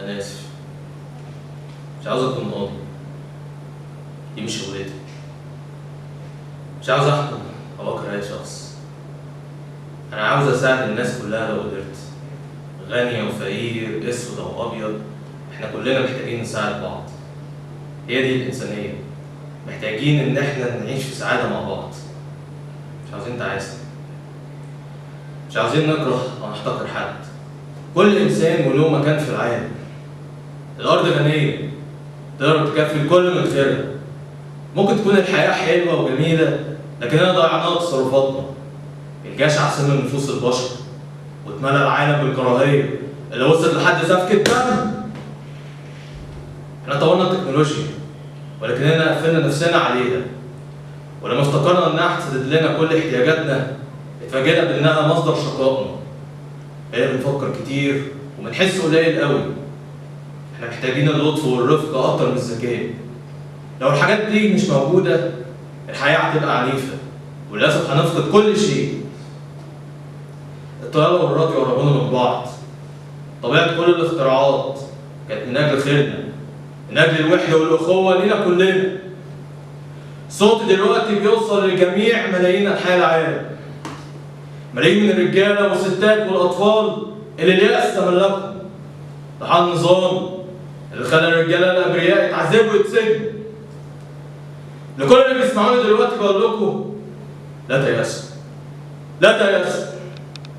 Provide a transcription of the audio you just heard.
أنا آسف، مش عاوز أكون قاضي، دي مش شغلتي. مش عاوز أحكم أو أكره أي شخص. أنا عاوز أساعد الناس كلها لو قدرت، غني أو فقير، أسود أو أبيض، إحنا كلنا محتاجين نساعد بعض. هي دي الإنسانية، محتاجين إن إحنا نعيش في سعادة مع بعض. مش عاوزين تعاسة، مش عاوزين نكره أو نحتقر حد. كل إنسان وله مكان في العالم. الأرض غنية، تقدر تكفي الكل من خيرها. ممكن تكون الحياة حلوة وجميلة، لكننا ضيعناها تصرفاتنا. الجشع سم نفوس البشر، واتملى العالم بالكراهية اللي وصلت لحد سفك الدم. احنا طورنا التكنولوجيا، ولكننا قفلنا نفسنا عليها. ولما افتكرنا انها هتسدد لنا كل احتياجاتنا، اتفاجئنا بانها مصدر شقائنا. بقينا بنفكر كتير وبنحس قليل قوي. احنا محتاجين اللطف والرفق اكتر من الذكاء. لو الحاجات دي مش موجودة، الحياة هتبقى عنيفة، وللأسف هنفقد كل شيء. الطيارة والراديو قربونا من بعض. طبيعة كل الاختراعات كانت من أجل خيرنا، من أجل الوحدة والأخوة لينا كلنا. صوت دلوقتي بيوصل لجميع ملايين أنحاء العالم. ملايين من الرجالة والستات والأطفال اللي اليأس تملكهم. ضحايا النظام اللي خلى الرجالة الأبرياء يتعذبوا ويتسجنوا. لكل اللي بيسمعوني دلوقتي بقول لكم لا تيأسوا، لا تيأسوا.